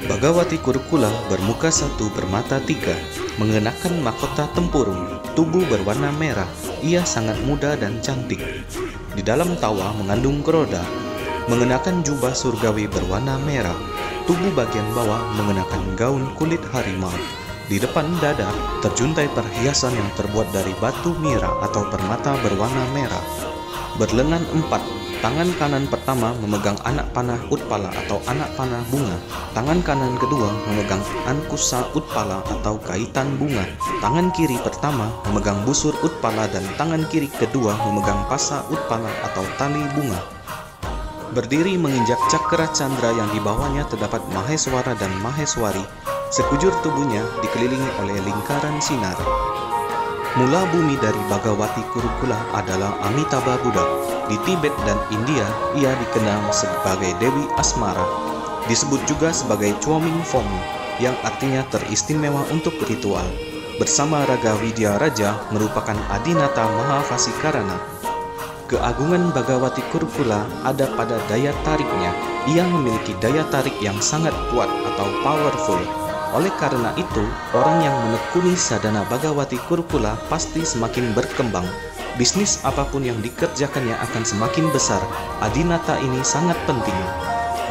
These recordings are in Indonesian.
Bagawati Kurukula bermuka satu bermata tiga, mengenakan mahkota tempurung, tubuh berwarna merah. Ia sangat muda dan cantik. Di dalam tawa mengandung keroda, mengenakan jubah surgawi berwarna merah. Tubuh bagian bawah mengenakan gaun kulit harimau. Di depan dada terjuntai perhiasan yang terbuat dari batu mira atau permata berwarna merah. Berlengan empat. Tangan kanan pertama memegang anak panah Utpala atau anak panah bunga. Tangan kanan kedua memegang Ankusa Utpala atau kaitan bunga. Tangan kiri pertama memegang busur Utpala dan tangan kiri kedua memegang pasa Utpala atau tali bunga. Berdiri menginjak cakra candra yang di bawahnya terdapat Maheswara dan Maheswari. Sekujur tubuhnya dikelilingi oleh lingkaran sinar. Mula bumi dari Bagawati Kurukula adalah Amitabha Buddha. Di Tibet dan India, ia dikenal sebagai Dewi Asmara. Disebut juga sebagai Chuoming Fomu, yang artinya teristimewa untuk ritual. Bersama Raga Widya Raja merupakan Adinata Mahafasikarana. Keagungan Bagawati Kurukula ada pada daya tariknya. Ia memiliki daya tarik yang sangat kuat atau powerful. Oleh karena itu, orang yang menekuni sadhana Bagawati Kurukula pasti semakin berkembang. Bisnis apapun yang dikerjakannya akan semakin besar. Adinata ini sangat penting.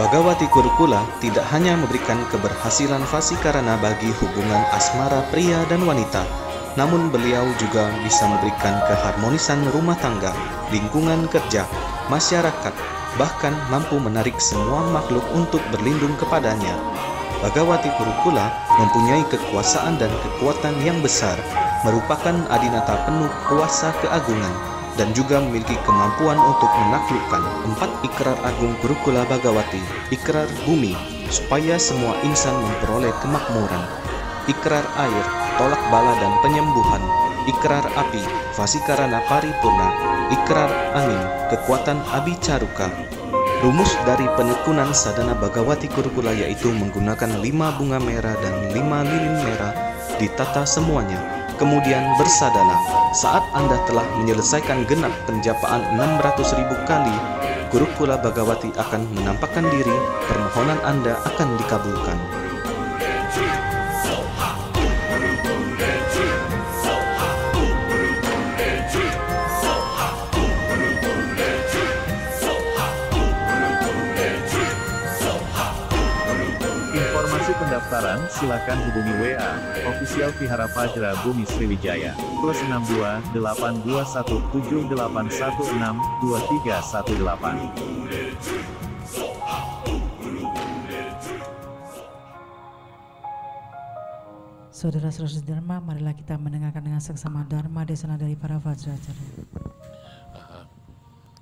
Bagawati Kurukula tidak hanya memberikan keberhasilan Vasikarana bagi hubungan asmara pria dan wanita, namun beliau juga bisa memberikan keharmonisan rumah tangga, lingkungan kerja, masyarakat, bahkan mampu menarik semua makhluk untuk berlindung kepadanya. Bagawati Kurukula mempunyai kekuasaan dan kekuatan yang besar, merupakan adinata penuh kuasa keagungan, dan juga memiliki kemampuan untuk menaklukkan 4 ikrar agung Kurukula Bagawati. Ikrar bumi, supaya semua insan memperoleh kemakmuran. Ikrar air, tolak bala dan penyembuhan. Ikrar api, Vasikarana paripurna. Ikrar angin, kekuatan Abicaruka. Rumus dari penekunan sadhana Bagawati Kurukula yaitu menggunakan 5 bunga merah dan 5 lilin merah, ditata semuanya, kemudian bersadana. Saat Anda telah menyelesaikan genap penjapaan 600.000 kali, Kurukula Bagawati akan menampakkan diri, permohonan Anda akan dikabulkan. Pendaftaran silakan hubungi WA official Vihara Vajra Bumi Sriwijaya +62 821 7816 2318. Saudara-saudara Dharma, marilah kita mendengarkan dengan seksama Dharma desana dari para Vajracharya.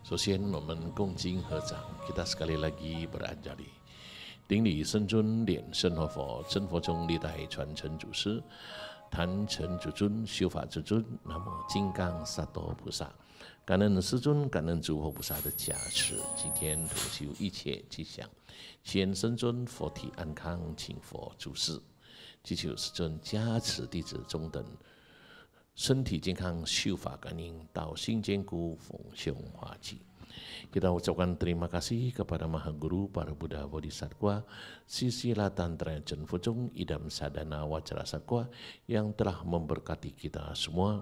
Sosien momen Gongjing Hezang, kita sekali lagi beranjali. 顶礼圣尊，莲圣活佛，真佛中历代传承祖师，坛城主尊，修法之尊，南无金刚萨埵菩萨。感恩师尊，感恩诸佛菩萨的加持，今天同修一切吉祥，先圣尊佛体安康，请佛注释，祈求师尊加持弟子中等身体健康，修法感应，道心坚固，逢凶化吉。Kita ucapkan terima kasih kepada Maha Guru, para Buddha Bodhisattva, Sisila Tantra Chen Fucung, Idam Sadhana Wajra Sakwa yang telah memberkati kita semua.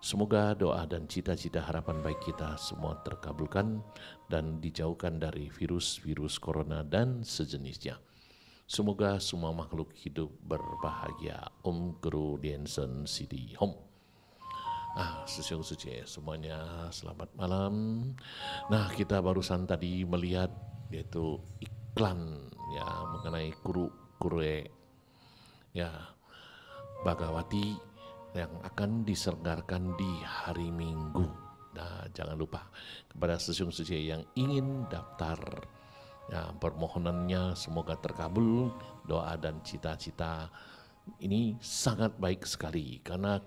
Semoga doa dan cita-cita harapan baik kita semua terkabulkan dan dijauhkan dari virus-virus corona dan sejenisnya. Semoga semua makhluk hidup berbahagia. Om Guru Diensen Sidi Hom. Sesiung suci semuanya, selamat malam. Nah, kita barusan tadi melihat yaitu iklan ya mengenai Kurue ya Bagawati yang akan diselenggarakan di hari Minggu. Nah, jangan lupa kepada sesiung suci yang ingin daftar ya, permohonannya semoga terkabul, doa dan cita-cita ini sangat baik sekali karena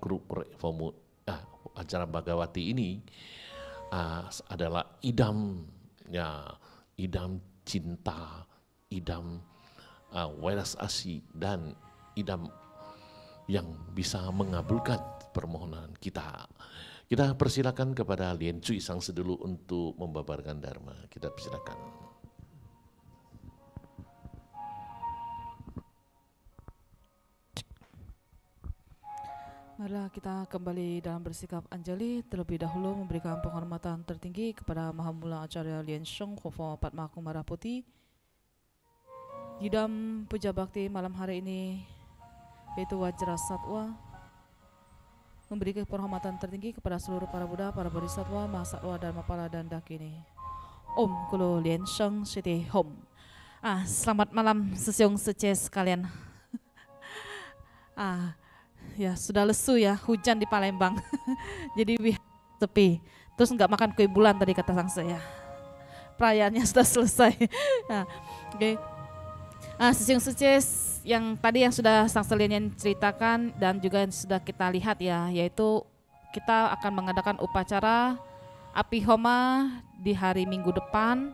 acara Bagawati ini adalah idam cinta, idam welas asih dan idam yang bisa mengabulkan permohonan kita. Kita persilakan kepada Lian Cui Sangse dulu untuk membabarkan Dharma. Kita persilakan. Marilah kita kembali dalam bersikap anjali, terlebih dahulu memberikan penghormatan tertinggi kepada Mahamula Acarya Lian Sheng Khofo Padma Kumara Putih. Yidam Puja Bakti malam hari ini yaitu Wajra Satwa, memberi penghormatan tertinggi kepada seluruh para Buddha, para Bodhisattva, Mahasatwa, Dharmapala dan Dakini. Om Kulo Lian Sheng Siti Hom. Selamat malam sesiung sece sekalian. Ya sudah lesu ya, hujan di Palembang. Jadi sepi. Terus nggak makan kue bulan tadi kata Sangse ya. Perayaannya sudah selesai. Oke. Sesiung sece yang tadi yang sudah Sangse Lian ceritakan dan juga yang sudah kita lihat ya, yaitu kita akan mengadakan upacara api homa di hari Minggu depan.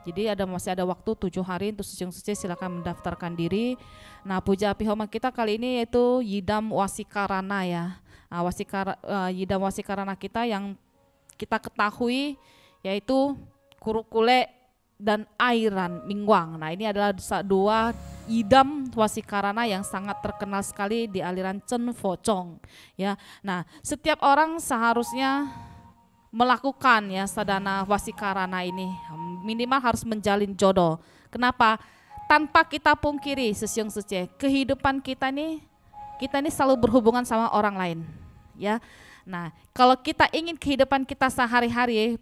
Jadi masih ada waktu 7 hari untuk sesiung sece, silakan mendaftarkan diri. Nah, puja api homa kita kali ini yaitu Yidam Wasikarana ya. Yidam Wasikarana kita yang kita ketahui yaitu Kurukule dan Airan Mingwang. Nah, ini adalah dua Yidam Wasikarana yang sangat terkenal sekali di aliran Chen Focong ya. Nah, setiap orang seharusnya melakukan ya sadana wasikarana ini, minimal harus menjalin jodoh. Kenapa? Tanpa kita pungkiri sesiung sece, kehidupan kita ini selalu berhubungan sama orang lain ya. Nah, kalau kita ingin kehidupan kita sehari-hari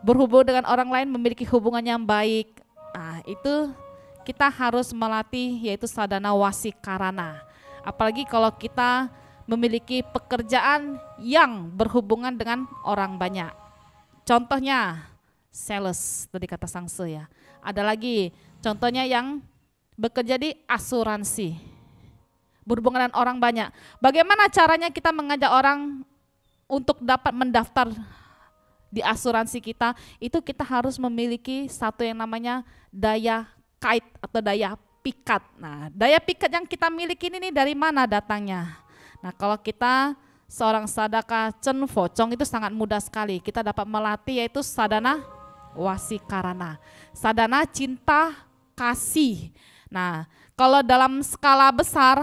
berhubung dengan orang lain, memiliki hubungan yang baik, itu kita harus melatih yaitu sadana wasikarana. Apalagi kalau kita memiliki pekerjaan yang berhubungan dengan orang banyak. Contohnya sales, tadi kata Sangse ya. Ada lagi contohnya yang bekerja di asuransi, berhubungan dengan orang banyak. Bagaimana caranya kita mengajak orang untuk dapat mendaftar di asuransi kita? Itu kita harus memiliki satu yang namanya daya kait atau daya pikat. Nah, daya pikat yang kita miliki ini dari mana datangnya? Nah, kalau kita seorang sadaka Chen Focong itu sangat mudah sekali. Kita dapat melatih yaitu sadana wasikarana, sadana cinta kasih. Nah, kalau dalam skala besar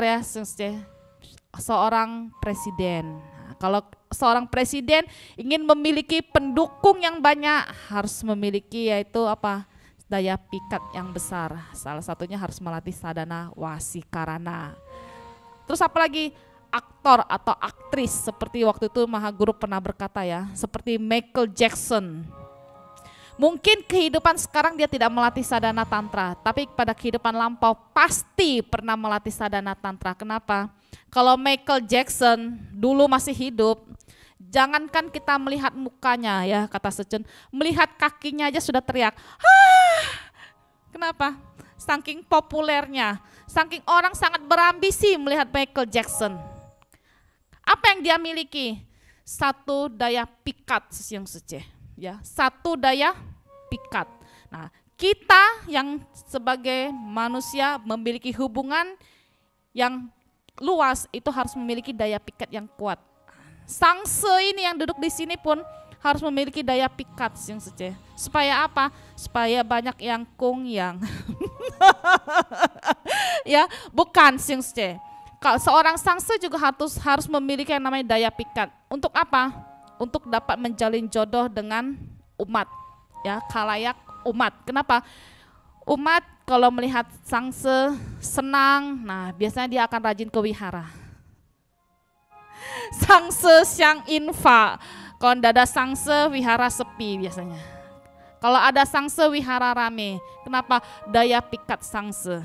ya, seorang presiden. Nah, kalau seorang presiden ingin memiliki pendukung yang banyak, harus memiliki yaitu apa? Daya pikat yang besar. Salah satunya harus melatih sadana wasikarana. Terus apalagi aktor atau aktris, seperti waktu itu Mahaguru pernah berkata ya, seperti Michael Jackson. Mungkin kehidupan sekarang dia tidak melatih sadana tantra, tapi pada kehidupan lampau pasti pernah melatih sadana tantra. Kenapa? Kalau Michael Jackson dulu masih hidup, jangankan kita melihat mukanya ya, kata Secun, melihat kakinya aja sudah teriak. Kenapa? Saking populernya, saking orang sangat berambisi melihat Michael Jackson. Apa yang dia miliki? Satu daya pikat sesiung sece, ya, satu daya pikat. Nah, kita yang sebagai manusia memiliki hubungan yang luas itu harus memiliki daya pikat yang kuat. Sangse ini yang duduk di sini pun harus memiliki daya pikat yang sece. Supaya apa? Supaya banyak yang kungyang. Ya, bukan yang sece. Kalau seorang sangse juga harus memiliki yang namanya daya pikat. Untuk apa? Untuk dapat menjalin jodoh dengan umat. Ya, khalayak umat. Kenapa? Umat kalau melihat sangse senang, nah biasanya dia akan rajin ke wihara. Sangse siang infa. Kalau tidak ada sangse, wihara sepi biasanya. Kalau ada sangse, wihara rame. Kenapa? Daya pikat sangse.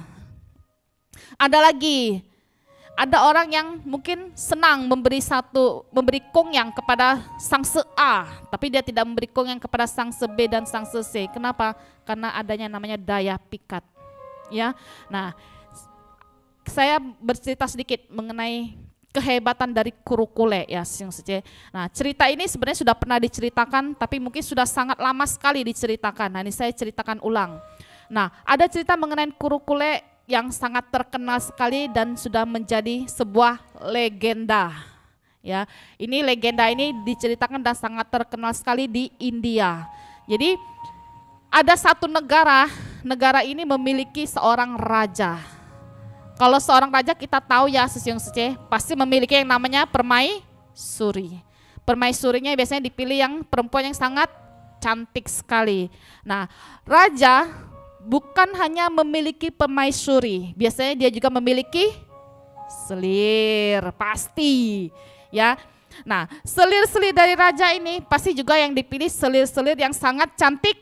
Ada lagi, ada orang yang mungkin senang memberi kongyang kepada sangse A, tapi dia tidak memberi kongyang kepada sangse B dan sangse C. Kenapa? Karena adanya namanya daya pikat. Ya, nah, saya bercerita sedikit mengenai kehebatan dari Kurukule ya. Nah, cerita ini sebenarnya sudah pernah diceritakan, tapi mungkin sudah sangat lama sekali diceritakan. Nah, ini saya ceritakan ulang. Nah, ada cerita mengenai Kurukule yang sangat terkenal sekali dan sudah menjadi sebuah legenda. Ya, ini legenda ini diceritakan dan sangat terkenal sekali di India. Jadi ada satu negara ini memiliki seorang raja. Kalau seorang raja kita tahu ya pasti memiliki yang namanya permaisuri. Permaisurinya biasanya dipilih yang perempuan yang sangat cantik sekali. Nah, raja bukan hanya memiliki permaisuri, biasanya dia juga memiliki selir, pasti ya. Nah, selir-selir dari raja ini pasti juga yang dipilih selir-selir yang sangat cantik.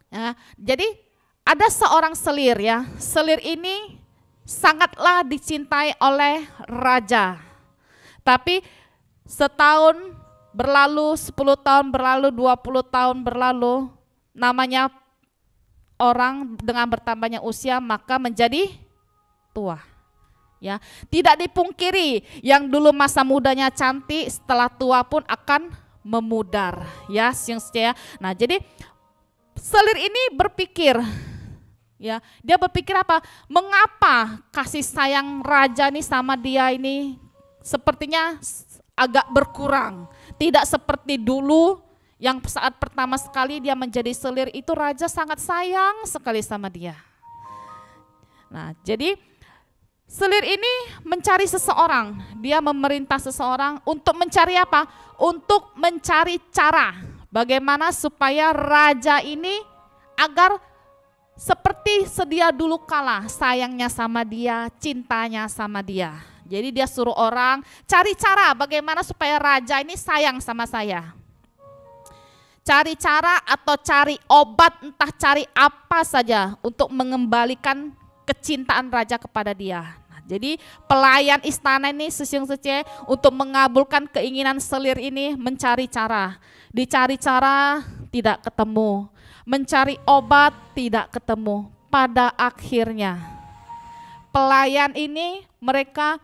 Ya, jadi ada seorang selir ya, selir ini sangatlah dicintai oleh raja. Tapi setahun berlalu, 10 tahun berlalu, 20 tahun berlalu, namanya orang dengan bertambahnya usia maka menjadi tua. Ya, tidak dipungkiri yang dulu masa mudanya cantik, setelah tua pun akan memudar. Ya, nah jadi selir ini berpikir, ya, dia berpikir apa? Mengapa kasih sayang raja nih sama dia ini sepertinya agak berkurang. Tidak seperti dulu yang saat pertama sekali dia menjadi selir itu raja sangat sayang sekali sama dia. Nah, jadi selir ini mencari seseorang, dia memerintah seseorang untuk mencari apa? Untuk mencari cara bagaimana supaya raja ini agar seperti sedia dulu kala sayangnya sama dia, cintanya sama dia. Jadi dia suruh orang cari cara bagaimana supaya raja ini sayang sama saya. Cari cara atau cari obat, entah cari apa saja untuk mengembalikan kecintaan raja kepada dia. Nah, jadi pelayan istana ini untuk mengabulkan keinginan selir ini mencari cara. Dicari cara tidak ketemu. Mencari obat tidak ketemu. Pada akhirnya pelayan ini mereka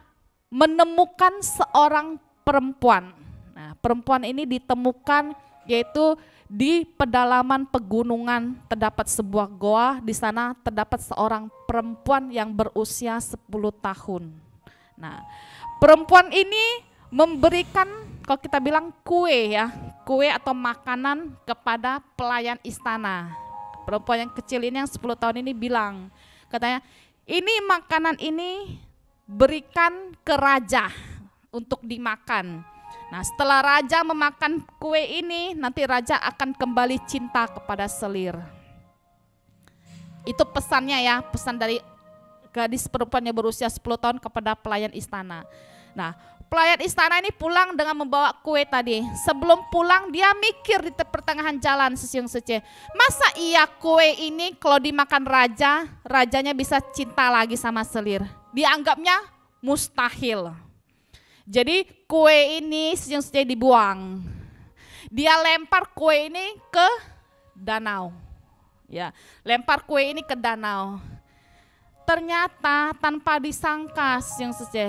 menemukan seorang perempuan. Nah, perempuan ini ditemukan yaitu di pedalaman pegunungan terdapat sebuah goa, di sana terdapat seorang perempuan yang berusia 10 tahun. Nah, perempuan ini memberikan, kalau kita bilang kue ya, kue atau makanan kepada pelayan istana. Perempuan yang kecil ini yang 10 tahun ini bilang, katanya, ini makanan ini berikan ke raja untuk dimakan. Nah, setelah raja memakan kue ini, nanti raja akan kembali cinta kepada selir. Itu pesannya ya, pesan dari gadis perempuan yang berusia 10 tahun kepada pelayan istana. Nah, pelayan istana ini pulang dengan membawa kue tadi. Sebelum pulang dia mikir di pertengahan jalan masa iya kue ini kalau dimakan raja, rajanya bisa cinta lagi sama selir. Dianggapnya mustahil. Jadi kue ini dibuang. Dia lempar kue ini ke danau. Ya, lempar kue ini ke danau. Ternyata tanpa disangka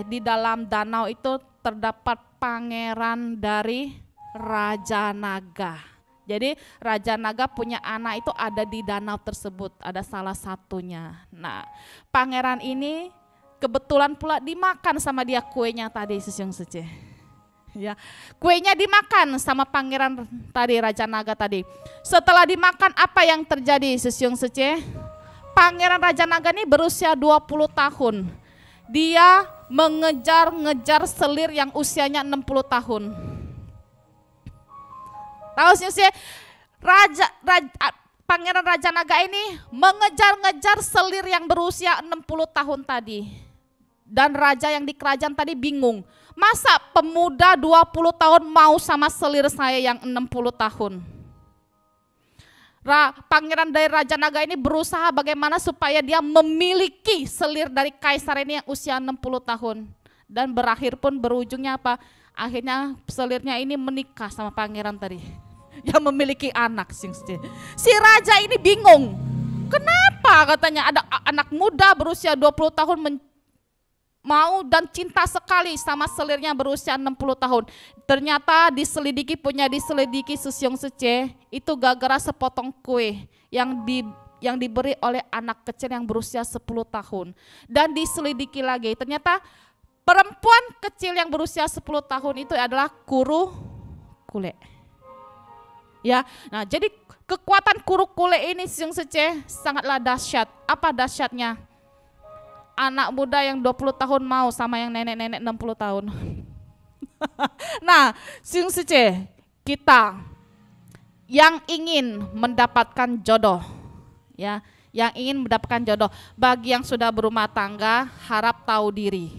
di dalam danau itu terdapat pangeran dari Raja Naga. Jadi Raja Naga punya anak itu ada di danau tersebut, ada salah satunya. Nah, pangeran ini kebetulan pula dimakan sama dia kuenya tadi ya, kuenya dimakan sama pangeran tadi, Raja Naga tadi. Setelah dimakan apa yang terjadi Pangeran Raja Naga ini berusia 20 tahun. Dia mengejar-ngejar selir yang usianya 60 tahun. Tahu Pangeran Raja Naga ini mengejar-ngejar selir yang berusia 60 tahun tadi. Dan raja yang di kerajaan tadi bingung. Masa pemuda 20 tahun mau sama selir saya yang 60 tahun? Pangeran dari Raja Naga ini berusaha bagaimana supaya dia memiliki selir dari kaisar ini yang usia 60 tahun. Dan berakhir pun berujungnya apa? Akhirnya selirnya ini menikah sama pangeran tadi. Yang memiliki anak. Si raja ini bingung. Kenapa katanya ada anak muda berusia 20 tahun mau dan cinta sekali sama selirnya berusia 60 tahun. Ternyata diselidiki itu gara-gara sepotong kue yang diberi oleh anak kecil yang berusia 10 tahun. Dan diselidiki lagi, ternyata perempuan kecil yang berusia 10 tahun itu adalah kuru kule. Ya, nah jadi kekuatan kuru kule ini Siung Sece sangatlah dahsyat. Apa dahsyatnya? Anak muda yang 20 tahun mau sama yang nenek-nenek 60 tahun. Nah, Siung Sece, kita yang ingin mendapatkan jodoh, ya, yang ingin mendapatkan jodoh, bagi yang sudah berumah tangga harap tahu diri,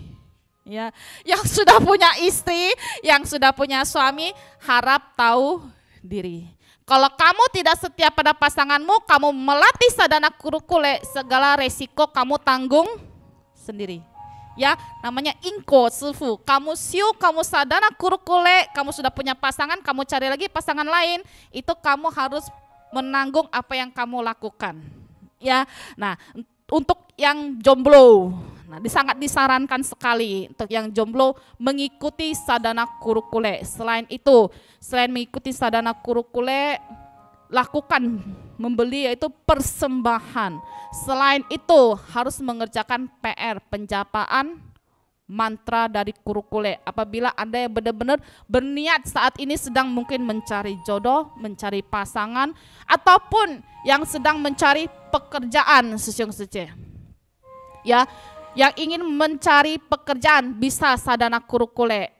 ya, yang sudah punya istri, yang sudah punya suami harap tahu diri. Kalau kamu tidak setia pada pasanganmu, kamu melatih sadana kuru kule, segala resiko kamu tanggung sendiri. Ya, namanya ingko sifu. Kamu siu, kamu sadana kuru kule, kamu sudah punya pasangan, kamu cari lagi pasangan lain, itu kamu harus menanggung apa yang kamu lakukan. Ya, nah untuk yang jomblo, nah sangat disarankan sekali untuk yang jomblo mengikuti sadana kuru kule. Selain itu, selain mengikuti sadana kuru kule, lakukan membeli yaitu persembahan. Selain itu harus mengerjakan PR penjapaan mantra dari kuru kule. Apabila Anda yang benar-benar berniat saat ini sedang mungkin mencari jodoh, mencari pasangan, ataupun yang sedang mencari pekerjaan Siung Sece. Ya, yang ingin mencari pekerjaan bisa sadana kuru kule.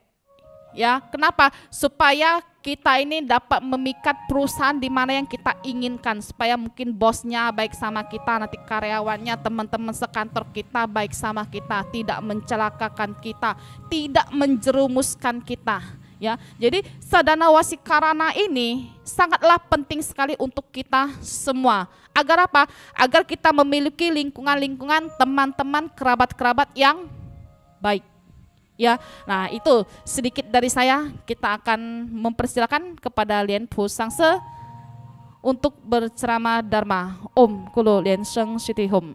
Ya, kenapa? Supaya kita ini dapat memikat perusahaan di mana yang kita inginkan, supaya mungkin bosnya baik sama kita, nanti karyawannya, teman-teman sekantor kita baik sama kita, tidak mencelakakan kita, tidak menjerumuskan kita. Ya, jadi sadana wasikarana ini sangatlah penting sekali untuk kita semua. Agar apa? Agar kita memiliki lingkungan-lingkungan teman-teman, kerabat-kerabat yang baik. Ya, nah itu sedikit dari saya. Kita akan mempersilakan kepada Lien Pu Sangse untuk berceramah Dharma. Om Kulo Lien Sheng Siti Hum.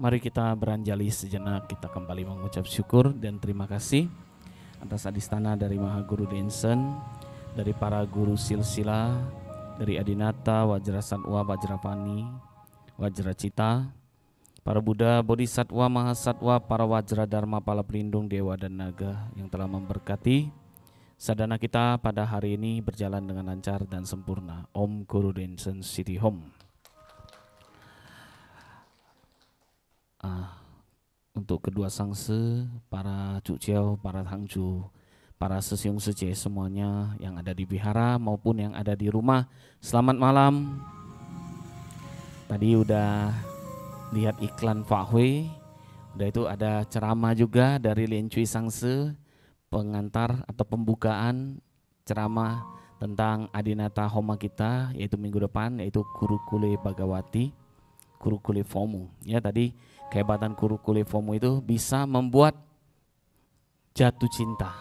Mari kita beranjali sejenak, kita kembali mengucap syukur dan terima kasih atas adistana dari Maha Guru Densen, dari para guru silsila, dari Adinata, Wajrasatwa, Wajrapani, Wajracita, para Buddha, Bodhisatwa, Mahasatwa, para Wajra Dharma, para pelindung dewa dan naga yang telah memberkati sadana kita pada hari ini berjalan dengan lancar dan sempurna. Om Guru Densen Siti Hom. Untuk kedua sangse, para cuciao, para tangju, para sesiung sece semuanya yang ada di vihara maupun yang ada di rumah, selamat malam. Tadi udah lihat iklan Pak Hui, udah itu ada ceramah juga dari Lien Cui Sangse, pengantar atau pembukaan ceramah tentang Adinata Homa kita, yaitu minggu depan, yaitu Kuru Kule Bhagawati, Kuru Kule Fomu. Ya, tadi kehebatan Kuru Kule Fomu itu bisa membuat jatuh cinta.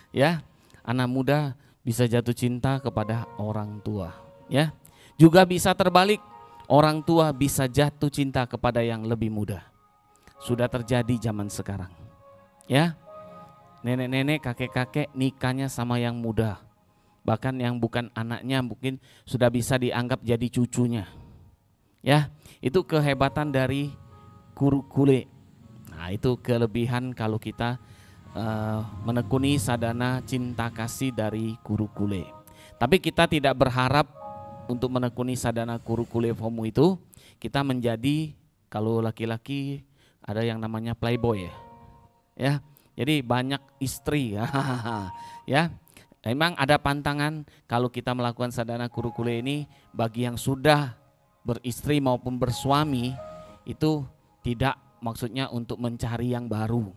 Ya, anak muda bisa jatuh cinta kepada orang tua. Ya, juga bisa terbalik, orang tua bisa jatuh cinta kepada yang lebih muda. Sudah terjadi zaman sekarang. Ya, nenek-nenek, kakek-kakek nikahnya sama yang muda. Bahkan yang bukan anaknya mungkin sudah bisa dianggap jadi cucunya. Ya, itu kehebatan dari Kuru Kule. Nah, itu kelebihan kalau kita menekuni sadana cinta kasih dari Kuru Kule. Tapi kita tidak berharap untuk menekuni sadana Kuru Kule Fomu itu kita menjadi, kalau laki-laki ada yang namanya playboy ya. Ya, jadi banyak istri ya. Ya, memang ada pantangan kalau kita melakukan sadana Kuru Kule ini bagi yang sudah beristri maupun bersuami itu tidak maksudnya untuk mencari yang baru,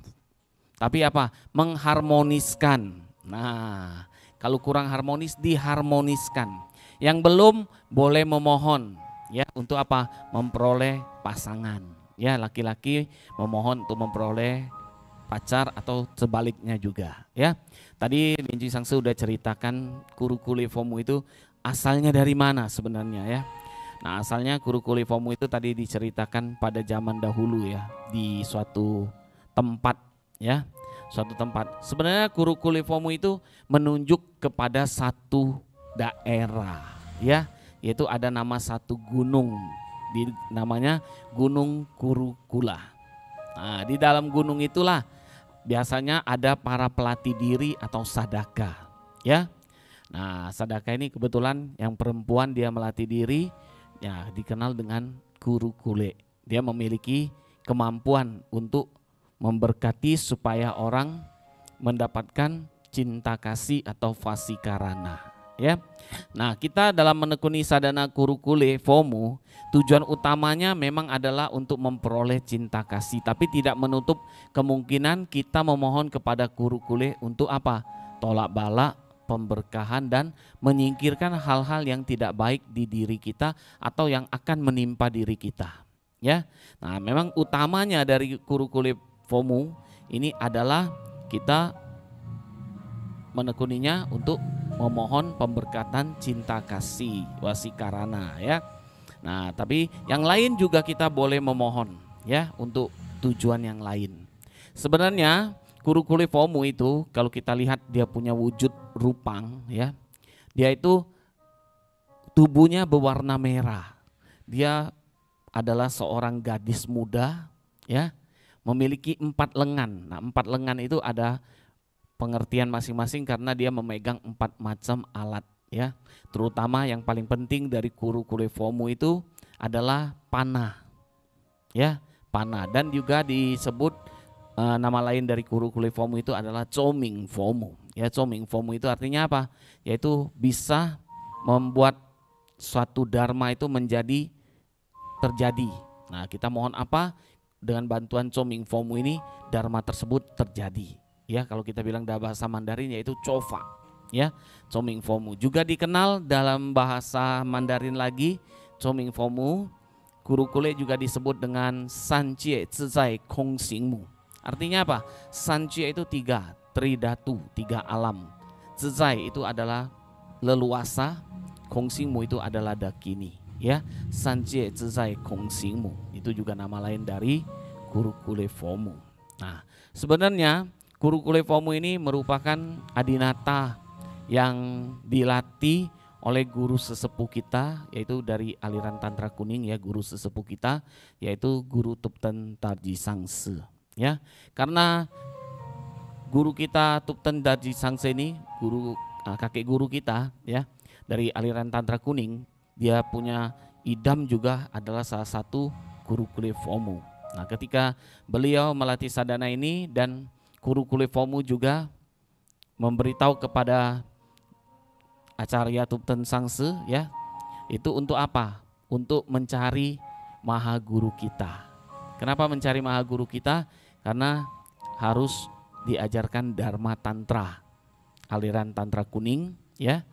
tapi apa? Mengharmoniskan. Nah, kalau kurang harmonis diharmoniskan. Yang belum boleh memohon, ya, untuk apa? Memperoleh pasangan. Ya, laki-laki memohon untuk memperoleh pacar atau sebaliknya juga. Ya, tadi Lien Cui Sangse sudah ceritakan Kuru Kule Fomu itu asalnya dari mana sebenarnya ya. Nah, asalnya Kuru Kule Fomu itu tadi diceritakan pada zaman dahulu ya, di suatu tempat ya, suatu tempat. Sebenarnya Kurukule Fomu itu menunjuk kepada satu daerah, ya, yaitu ada nama satu gunung, namanya Gunung Kurukula. Nah, di dalam gunung itulah biasanya ada para pelatih diri atau sadaka, ya. Nah, sadaka ini kebetulan yang perempuan dia melatih diri, ya dikenal dengan Kurukule. Dia memiliki kemampuan untuk memberkati supaya orang mendapatkan cinta kasih atau vasikarana, ya. Nah, kita dalam menekuni sadhana Kurukule Fomu, tujuan utamanya memang adalah untuk memperoleh cinta kasih, tapi tidak menutup kemungkinan kita memohon kepada Kurukule untuk apa? Tolak bala, pemberkahan, dan menyingkirkan hal-hal yang tidak baik di diri kita atau yang akan menimpa diri kita, ya. Nah, memang utamanya dari Kurukule Fomu ini adalah kita menekuninya untuk memohon pemberkatan cinta kasih wasikarana, ya. Nah, tapi yang lain juga kita boleh memohon, ya, untuk tujuan yang lain. Sebenarnya Kurukule Fomu itu kalau kita lihat dia punya wujud rupang, ya. Dia itu tubuhnya berwarna merah. Dia adalah seorang gadis muda, ya, memiliki 4 lengan. Nah, 4 lengan itu ada pengertian masing-masing karena dia memegang 4 macam alat, ya. Terutama yang paling penting dari Kurukule Fomu itu adalah panah, ya, panah. Dan juga disebut nama lain dari Kurukule Fomu itu adalah Choming Fomu, ya. Choming Fomu itu artinya apa? Yaitu bisa membuat suatu dharma itu menjadi terjadi. Nah, kita mohon apa? Dengan bantuan Choming Fomu ini dharma tersebut terjadi, ya. Kalau kita bilang dalam bahasa Mandarin yaitu Chofa, ya. Choming Fomu juga dikenal dalam bahasa Mandarin lagi. Choming Fomu Kurukule juga disebut dengan Sanjie Zizai Kong Xingmu. Artinya apa? Sanjie itu 3, tridatu, 3 alam. Zizai itu adalah leluasa, Kong Xingmu itu adalah dakini, ya. Sanjie Zizai Kong Xingmu itu juga nama lain dari Kurukule Fomu. Nah, sebenarnya Kurukule Fomu ini merupakan adinata yang dilatih oleh guru sesepuh kita, yaitu dari aliran Tantra Kuning, ya, guru sesepuh kita yaitu Guru Tupten Tarji Sangse, ya. Karena guru kita Tupten Tarji Sangse ini kakek guru kita, ya, dari aliran Tantra Kuning, dia punya idam juga adalah salah satu Kurukule Fomu. Nah, ketika beliau melatih sadhana ini dan Kurukule Fomu juga memberitahu kepada Acarya Tupten Sangse, ya, itu untuk apa? Untuk mencari maha guru kita. Kenapa mencari maha guru kita? Karena harus diajarkan Dharma Tantra, aliran Tantra Kuning, ya,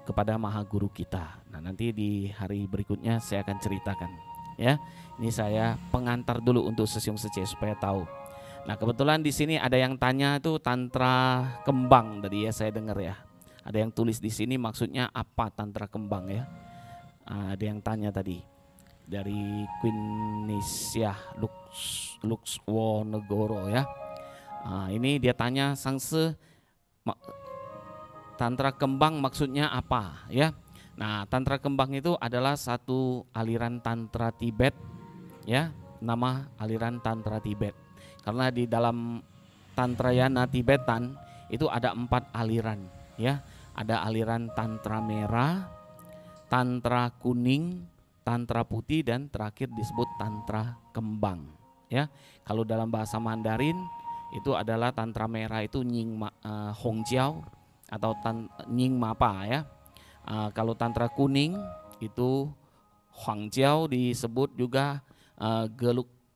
kepada maha guru kita. Nah, nanti di hari berikutnya saya akan ceritakan, ya. Ini saya pengantar dulu untuk Sesyum Sece supaya tahu. Nah, kebetulan di sini ada yang tanya itu Tantra Kembang tadi, ya, saya dengar, ya. Ada yang tulis di sini maksudnya apa Tantra Kembang, ya. Ada yang tanya tadi dari Queen Nisyah Luxwonegoro, ya. Ini dia tanya, Sangse, Tantra Kembang maksudnya apa, ya. Nah, Tantra Kembang itu adalah satu aliran Tantra Tibet, ya, nama aliran Tantra Tibet. Karena di dalam Tantrayana Tibetan itu ada 4 aliran, ya. Ada aliran Tantra Merah, Tantra Kuning, Tantra Putih, dan terakhir disebut Tantra Kembang, ya. Kalau dalam bahasa Mandarin itu adalah Tantra Merah itu Hongjiao atau Nying Mapa, ya. Kalau Tantra Kuning itu Huangjiao, disebut juga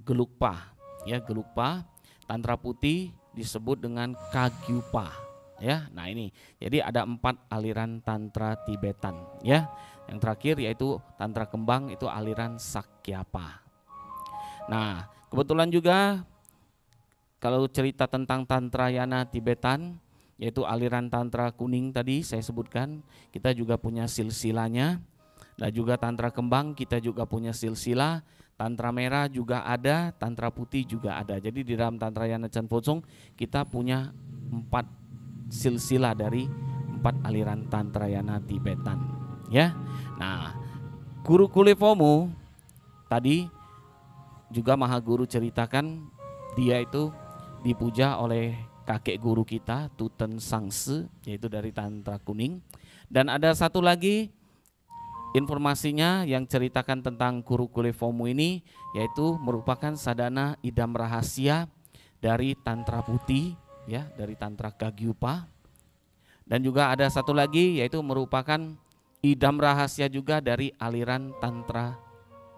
Gelukpa, ya, Gelukpa. Tantra Putih disebut dengan Kagyupa, ya. Nah, ini jadi ada 4 aliran Tantra Tibetan, ya. Yang terakhir yaitu Tantra Kembang itu aliran Sakyapa. Nah, kebetulan juga kalau cerita tentang Tantrayana Tibetan yaitu aliran Tantra Kuning tadi saya sebutkan, kita juga punya silsilanya. Dan juga Tantra Kembang kita juga punya silsilah. Tantra merah juga ada, tantra putih juga ada. Jadi di dalam Tantra Yana Chan Pocong kita punya 4 silsilah dari 4 aliran Tantra Yana Tibetan. Ya, nah Guru Kulifomu tadi juga Mahaguru ceritakan dia itu dipuja oleh kakek guru kita Tuten Sangse, yaitu dari Tantra Kuning. Dan ada satu lagi informasinya yang ceritakan tentang Guru Kulifomu ini, yaitu merupakan sadana idam rahasia dari Tantra Putih, ya, dari Tantra Kagyupa. Dan juga ada satu lagi yaitu merupakan idam rahasia juga dari aliran Tantra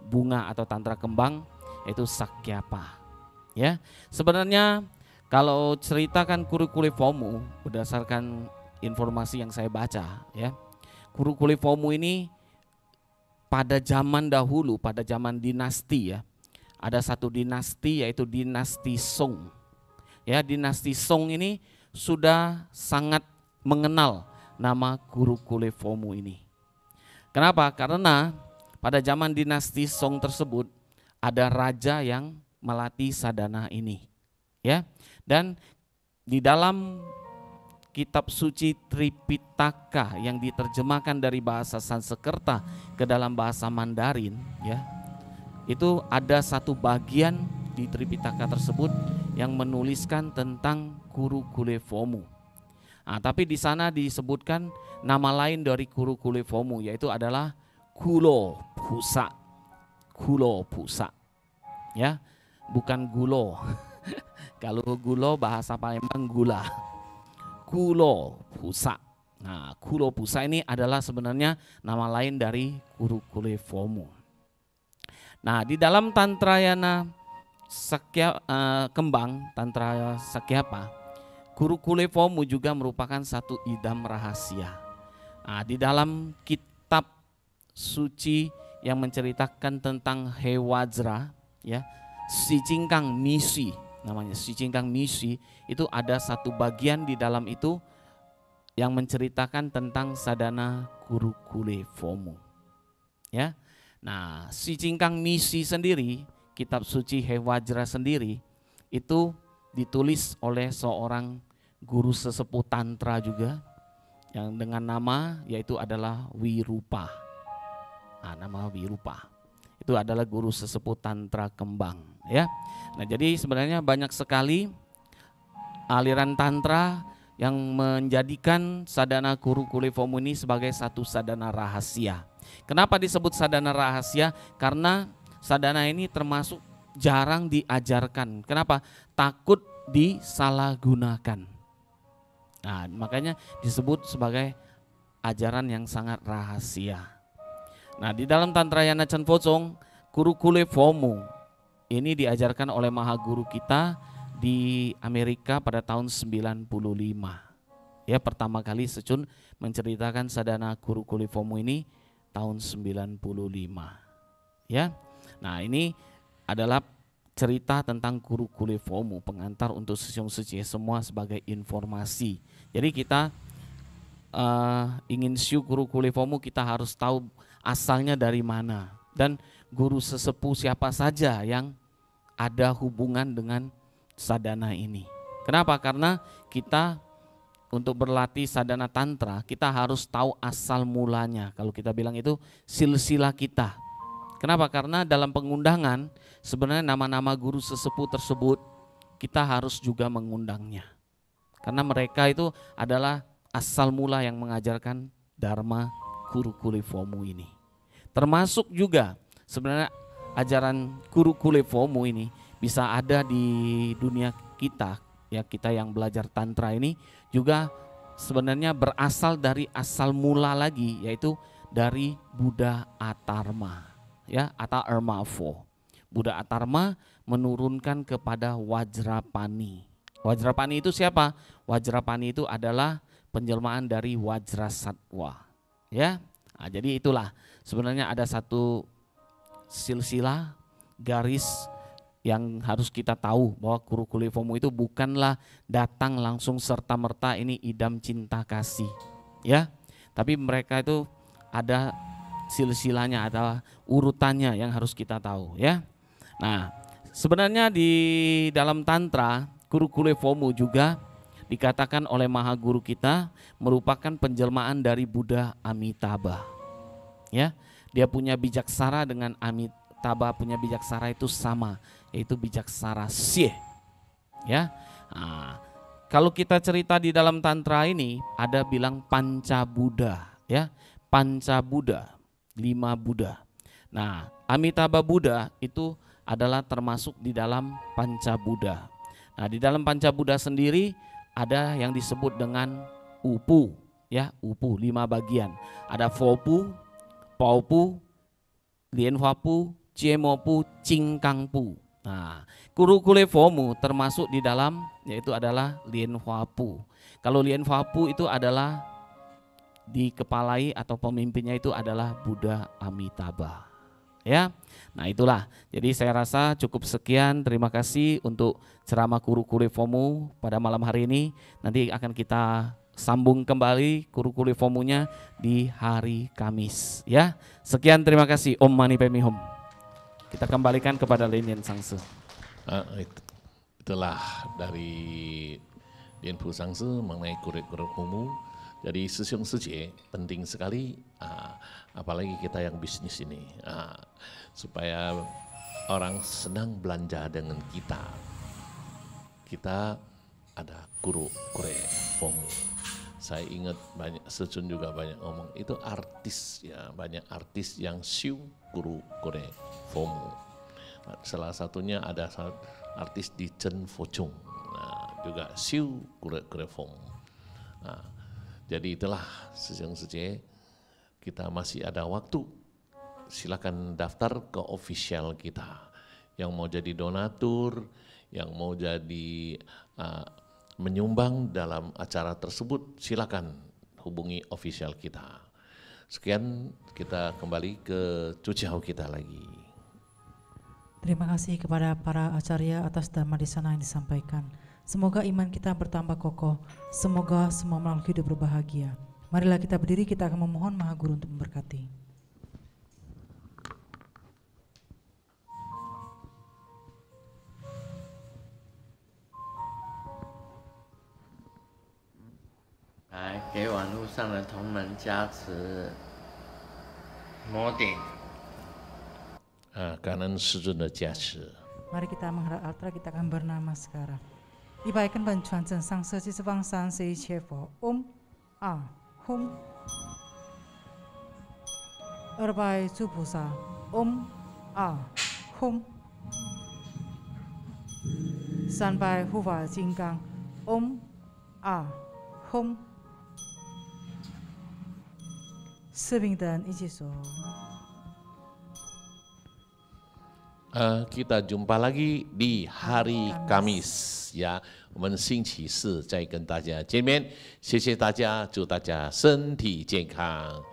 Bunga atau Tantra Kembang, yaitu Sakyapa. Ya, sebenarnya kalau ceritakan Guru Kulifomu berdasarkan informasi yang saya baca, ya, Guru Kulifomu ini pada zaman dahulu, pada zaman dinasti, ya, ada satu dinasti yaitu dinasti Song. Ya, dinasti Song ini sudah sangat mengenal nama Guru Kulifomu ini. Kenapa? Karena pada zaman dinasti Song tersebut ada raja yang melatih sadana ini. Ya, dan di dalam kitab suci Tripitaka yang diterjemahkan dari bahasa Sanskerta ke dalam bahasa Mandarin, ya, itu ada satu bagian di Tripitaka tersebut yang menuliskan tentang Guru Kulifomu. Nah, tapi di sana disebutkan nama lain dari Guru Kulifomu, yaitu adalah Kulo Pusa. Kulo Pusa, ya, bukan gulo. Kalau gulo bahasa Palembang gula. Kulo Pusa. Nah, Kulo Pusa ini adalah sebenarnya nama lain dari Guru Kulifomu. Nah, di dalam Tantra Yana Kembang, Tantra Sakyapa, Guru Kulifomu juga merupakan satu idam rahasia. Nah, di dalam kitab suci yang menceritakan tentang Hewajra, ya, Si Cingkang Misi, namanya Si Cingkang Misi, itu ada satu bagian di dalam itu yang menceritakan tentang sadana Guru Kulifomu. Ya. Nah, Si Cingkang Misi sendiri, kitab suci Hewajra sendiri, itu ditulis oleh seorang guru sesepuh Tantra juga yang dengan nama yaitu adalah Wirupa. Nah, nama Wirupa itu adalah guru sesepuh Tantra Kembang, ya. Nah, jadi sebenarnya banyak sekali aliran Tantra yang menjadikan sadana Guru Kulifomu ini sebagai satu sadana rahasia. Kenapa disebut sadana rahasia? Karena sadana ini termasuk jarang diajarkan. Kenapa? Takut disalahgunakan. Nah, makanya disebut sebagai ajaran yang sangat rahasia. Nah, di dalam Tantra Yana Chan Pocong, Guru Kulifomu ini diajarkan oleh Mahaguru kita di Amerika pada tahun 95. Ya, pertama kali Secun menceritakan sadana Guru Kulifomu ini tahun 95. Ya. Nah, ini adalah cerita tentang Guru Kulifomu, pengantar untuk Sisyong Suci semua sebagai informasi. Jadi kita ingin siu Guru Kulifomu, kita harus tahu asalnya dari mana dan guru sesepuh siapa saja yang ada hubungan dengan sadana ini. Kenapa? Karena kita untuk berlatih sadana tantra, kita harus tahu asal mulanya. Kalau kita bilang itu silsilah kita. Kenapa? Karena dalam pengundangan sebenarnya nama-nama guru sesepuh tersebut kita harus juga mengundangnya. Karena mereka itu adalah asal mula yang mengajarkan Dharma Guru Kulifomu ini. Termasuk juga sebenarnya ajaran Guru Kulifomu ini bisa ada di dunia kita, ya, kita yang belajar tantra ini juga sebenarnya berasal dari asal mula lagi, yaitu dari Buddha Atarma, ya, Atarmafo. Buddha Atarma menurunkan kepada Wajrapani. Wajrapani itu siapa? Wajrapani itu adalah penjelmaan dari Wajrasatwa, ya. Nah, jadi itulah sebenarnya ada satu silsilah garis yang harus kita tahu bahwa Guru Kulifomu itu bukanlah datang langsung serta-merta ini idam cinta kasih, ya. Tapi mereka itu ada silsilahnya, ada urutannya yang harus kita tahu, ya. Nah, sebenarnya di dalam Tantra, Kurukule Fomu juga dikatakan oleh Maha Guru kita merupakan penjelmaan dari Buddha Amitabha. Ya, dia punya bijaksara dengan Amitabha punya bijaksara itu sama, yaitu bijaksara Sieh. Ya, nah, kalau kita cerita di dalam Tantra ini ada bilang Panca Buddha, ya, Panca Buddha, 5 Buddha. Nah, Amitabha Buddha itu adalah termasuk di dalam Panca Buddha. Nah, di dalam Panca Buddha sendiri ada yang disebut dengan Upu, ya, Upu 5 bagian. Ada Fopu, Paupu, Lianhuapu, Jiemopu, Cingkangpu. Nah, Kurukule Fomu termasuk di dalam, yaitu adalah Lianhuapu. Kalau Lianhuapu itu adalah dikepalai atau pemimpinnya itu adalah Buddha Amitabha. Ya, nah itulah. Jadi saya rasa cukup sekian. Terima kasih untuk ceramah Kurukule Fomu pada malam hari ini. Nanti akan kita sambung kembali Kurukule Fomunya di hari Kamis. Ya, sekian. Terima kasih. Om Mani Padme Hum. Kita kembalikan kepada Lin Yen Sangse. Itulah dari Lien Pu Sangse mengenai Kurukule Fomu. Jadi Sisyong Sije penting sekali, apalagi kita yang bisnis ini, supaya orang senang belanja dengan kita. Kita ada Kurukule Fomu. Saya ingat banyak Secun juga banyak ngomong itu artis ya, banyak artis yang siu Kurukule Fomu. Salah satunya ada artis di Chen Focung, juga siu Kurukule Fomu. Jadi itulah Sisyong Sije, kita masih ada waktu. Silakan daftar ke official kita. Yang mau jadi donatur, yang mau jadi menyumbang dalam acara tersebut, silakan hubungi official kita. Sekian, kita kembali ke Cuciau kita lagi. Terima kasih kepada para acarya atas dhamma desana yang disampaikan. Semoga iman kita bertambah kokoh, semoga semua makhluk hidup berbahagia. Marilah kita berdiri, kita akan memohon Maha Guru untuk memberkati.来，给网络上的同门加持摩顶。Kanan Sujun的加持。 Mari kita mengharap altar, kita akan bernama sekarang. 一百根本传承上设计之方三十一切佛嗡啊吽。二百诸菩萨嗡啊吽。三百护法金刚嗡啊吽。四平等一起说。 kita jumpa lagi di hari Kamis ya, 我们星期四再跟大家见面，谢谢大家，祝大家身体健康。